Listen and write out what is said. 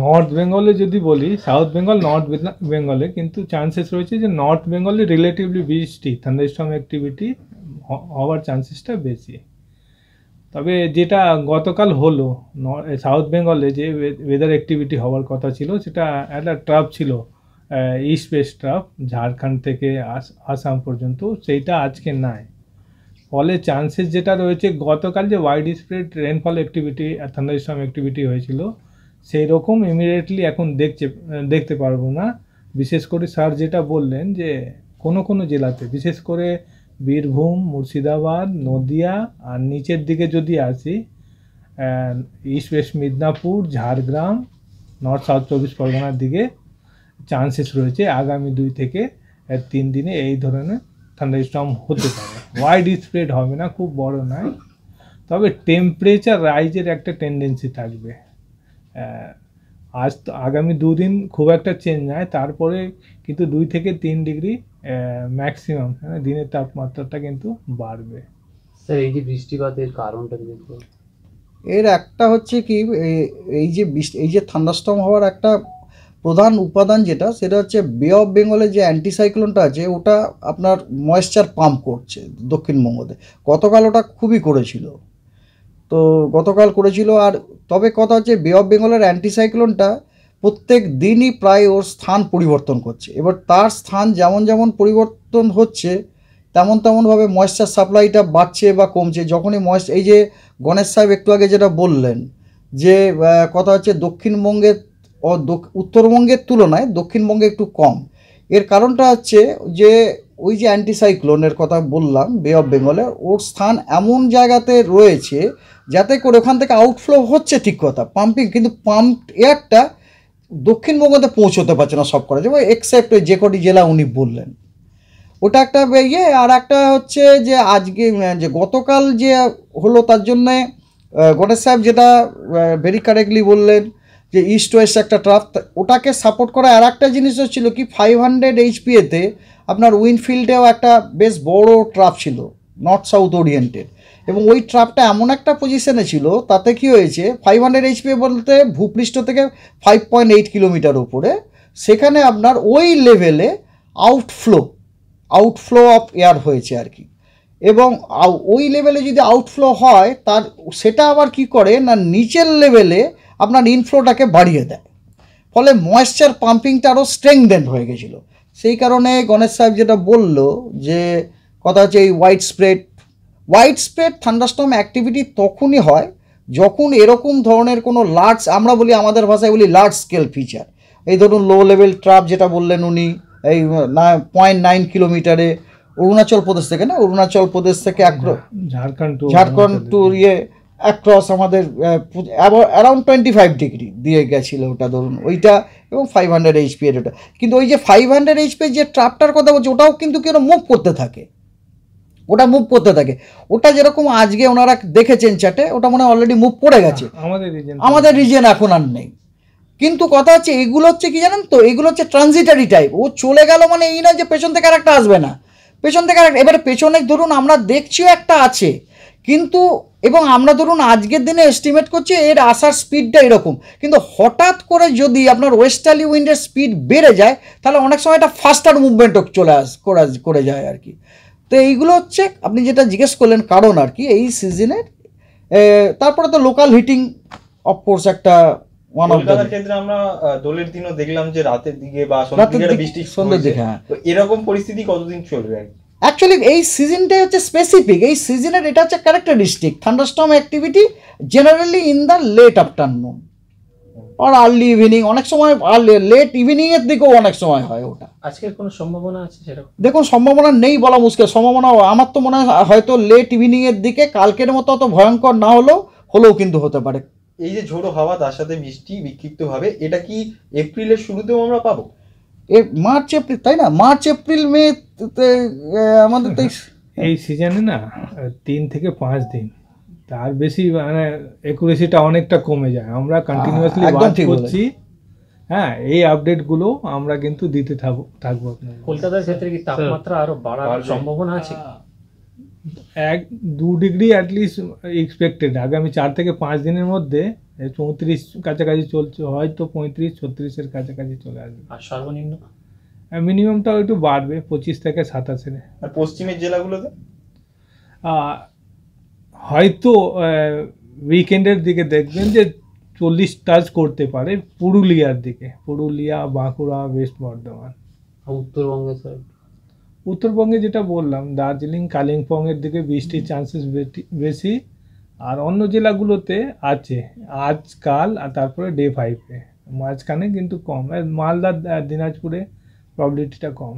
North বেঙ্গলে যদি বলি, সাউথ বেঙ্গল নর্থ বেঙ্গলে কিন্তু চান্সেস রয়েছে যে নর্থ বেঙ্গলে রিলেটিভলি বৃষ্টি থান্ডারস্টর্ম অ্যাক্টিভিটি হওয়ার চান্সেসটা বেশি। তবে যেটা গতকাল হলো সাউথ বেঙ্গলে যে ওয়েদার অ্যাক্টিভিটি হওয়ার কথা ছিল, সেটা একটা ট্রাফ ছিল, ইস্ট ওয়েস্ট ট্রাফ, ঝাড়খণ্ড থেকে আসাম পর্যন্ত, সেইটা আজকে নাই। ফলে চান্সেস যেটা রয়েছে, গতকাল যে wide spread rainfall activity thunderstorm activity হয়েছিল সেই রকম ইমিডিয়েটলি এখন দেখতে পারবো না। বিশেষ করে স্যার যেটা বললেন যে কোনো জেলাতে, বিশেষ করে বীরভূম, মুর্শিদাবাদ, নদিয়া আর নিচের দিকে যদি আসি east West Midnapore, Jhargram, north south 24 পরগনার দিকে চান্সেস রয়েছে আগামী 2 থেকে 3 দিনে এই ধরনের থান্ডারস্টর্ম হতে পারে। ওয়াইড স্প্রেড হবে না, খুব বড় নয়, তবে টেম্পারেচার রাইজের একটা টেন্ডেন্সি থাকবে। আজ তো আগামী 2 দিন খুব একটা চেঞ্জ নয়, তারপরে কিন্তু 2 থেকে 3 ডিগ্রি ম্যাক্সিমাম দিনের তাপমাত্রাটা কিন্তু বাড়বে। স্যার এই যে বৃষ্টিপাতের কারণটা দেখুন, এর একটা হচ্ছে কি, এই যে থান্ডারস্টর্ম হওয়ার একটা প্রধান উপাদান যেটা, সেটা হচ্ছে বে অফ বেঙ্গলে যে অ্যান্টিসাইক্লোনটা আছে ওটা আপনার ময়েশ্চার পাম্প করছে দক্ষিণবঙ্গতে। গতকাল ওটা খুবই করেছিল, তো গতকাল করেছিল। আর তবে কথা হচ্ছে বে অফ বেঙ্গলের অ্যান্টিসাইক্লোনটা প্রত্যেক দিনই প্রায় ওর স্থান পরিবর্তন করছে। এবার তার স্থান যেমন পরিবর্তন হচ্ছে তেমনভাবে ময়েশ্চার সাপ্লাইটা বাড়ছে বা কমছে। যখনই এই যে গণেশ সাহেব একটু আগে যেটা বললেন যে কথা হচ্ছে দক্ষিণবঙ্গের উত্তরবঙ্গের তুলনায় দক্ষিণবঙ্গে একটু কম, এর কারণটা হচ্ছে যে ওই যে অ্যান্টিসাইক্লোনের কথা বললাম বে অফ বেঙ্গলে, ওর স্থান এমন জায়গাতে রয়েছে যাতে করে ওখান থেকে আউটফ্লো হচ্ছে ঠিক কথা, পাম্পিং, কিন্তু পাম্প এয়ারটা দক্ষিণবঙ্গতে পৌঁছতে পারছে না সব করা, যেমন এক্সেপ্ট যে কটি জেলা উনি বললেন, ওটা একটা ইয়ে। আর একটা হচ্ছে যে আজকে যে গতকাল যে হলো তার জন্যে গণেশ সাহেব যেটা ভেরি কারেক্টলি বললেন যে ইস্ট ওয়েস্ট একটা ট্রাফ, ওটাকে সাপোর্ট করা আর একটা জিনিস ছিল কি 500 HPAতে আপনার উইন্ডফিল্ডেও একটা বেশ বড় ট্রাফ ছিল নর্থ সাউথ ওরিয়েন্টেড, এবং ওই ট্রাফটা এমন একটা পজিশনে ছিল, তাতে কি হয়েছে 500 HPA বলতে ভূপৃষ্ঠ থেকে 5.8 কিলোমিটার উপরে, সেখানে আপনার ওই লেভেলে আউটফ্লো অফ এয়ার হয়েছে আর কি। এবং ওই লেভেলে যদি আউটফ্লো হয় সেটা আবার কি করে না নিচের লেভেলে আপনার ইনফ্লোটাকে বাড়িয়ে দেয়, ফলে ময়েশ্চার পাম্পিংটা আরও স্ট্রেংথেন হয়ে গেছিলো। সেই কারণে গণেশ সাহেব যেটা বলল যে কথা হচ্ছে এই ওয়াইড স্প্রেড থান্ডারস্টর্ম অ্যাক্টিভিটি তখনই হয় যখন এরকম ধরনের কোনো লার্জ, আমরা বলি আমাদের ভাষায় বলি লার্জ স্কেল ফিচার, এই ধরুন লো লেভেল ট্রাফ যেটা বললেন উনি, এই 0.9 কিলোমিটারে অরুণাচল প্রদেশ থেকে ঝাড়খণ্ড টু অ্যাক্রস আমাদের অ্যারাউন্ড 25 ডিগ্রি দিয়ে গেছিলো ওটা, ধরুন ওইটা, এবং 500 HPA ওটা। কিন্তু ওই যে 500 HPA যে ট্রাপটার কথা বলছে ওটাও কিন্তু কেন মুভ করতে থাকে, ওটা যেরকম আজকে ওনারা দেখেছেন চ্যাটে, ওটা মনে হয় অলরেডি মুভ করে গেছে, আমাদের রিজন এখন আর নেই। কিন্তু কথা হচ্ছে এগুলো হচ্ছে কি জানেন তো, এগুলো হচ্ছে ট্রানজিটারি টাইপ, ও চলে গেল মানে এই না যে পেছন থেকে আর একটা আসবে না, এবারে পেছনে ধরুন আমরা দেখছিও একটা আছে, কিন্তু এবং আমরা ধরুন আজকের দিনে এস্টিমেট করছি এর আসার স্পিডটা এরকম, কিন্তু হঠাৎ করে যদি আপনার ওয়েস্টার্লি উইন্ডের স্পিড বেড়ে যায় তাহলে অনেক সময় একটা ফাস্টার মুভমেন্টও করে যায় আর কি। তো এইগুলো হচ্ছে আপনি যেটা জিজ্ঞেস করলেন কারণ আর কি এই সিজনের। তারপরে তো লোকাল হিটিং অফকোর্স একটা কলকাতার ক্ষেত্রে আমরা দোলের দিনও দেখলাম যে রাতের দিকে বা সন্ধ্যের দিকে এরকম পরিস্থিতি কতদিন চলবে? অ্যাকচুয়ালি এই সিজনটাই হচ্ছে স্পেসিফিক, এই সিজনের এটা হচ্ছে characteristic thunderstorm activity generally in the late afternoon আর আর্লি ইভিনিং, অনেক সময় লেট ইভিনিংয়ের দিকেও অনেক সময় হয় ওটা। আজকের কোনো সম্ভাবনা আছে সেরকম? দেখুন সম্ভাবনা নেই বলা মুশকিল, সম্ভাবনা আমার তো মনে হয় হয়তো লেট ইভিনিংয়ের দিকে, কালকের মতো অত ভয়ঙ্কর না হলেও কিন্তু হতে পারে। এই যে ঝোড়ো হাওয়া তার সাথে বৃষ্টি বিক্ষিপ্তভাবে, এটা কি এপ্রিলের শুরুতেও আমরা পাবো? মার্চ এপ্রিল, তাই না? মার্চ এপ্রিল মে আমাদের তো এই সিজনে না 3 থেকে 5 দিন, তার বেশি মানে অ্যাকুরেসিটা অনেকটা কমে যায়। আমরা কন্টিনিউয়াসলি ওয়াচ করছি, হ্যাঁ, এই আপডেটগুলো আমরা কিন্তু দিতে থাকবো। কলকাতার ক্ষেত্রে কি তাপমাত্রা আরো বাড়ার সম্ভাবনা আছে? 1-2 ডিগ্রি অ্যাটলিস্ট এক্সপেক্টেড আগামী 4 থেকে 5 দিনের মধ্যে 34 কাছাকাছি চলছে, হয়তো 35-36-এর কাছাকাছি চলে আসবে। আর সর্বনিম্ন? মিনিমামটাও একটু বাড়বে 25 থেকে 27-এ। আর পশ্চিমের জেলাগুলোতে হয়তো উইকেন্ডের দিকে দেখবেন যে 40 টাচ করতে পারে পুরুলিয়ার দিকে, পুরুলিয়া, বাঁকুড়া, ওয়েস্ট বর্ধমান। আর উত্তরবঙ্গে স্যার? উত্তরবঙ্গে যেটা বললাম, দার্জিলিং, কালিম্পংয়ের দিকে বৃষ্টির চান্সেস বেশি। আর অন্য জেলাগুলোতে আছে আজকাল, আর তারপরে ডে 5-এ, মাঝখানে কিন্তু কম। মালদা, দিনাজপুরে প্রবলিটিটা কম।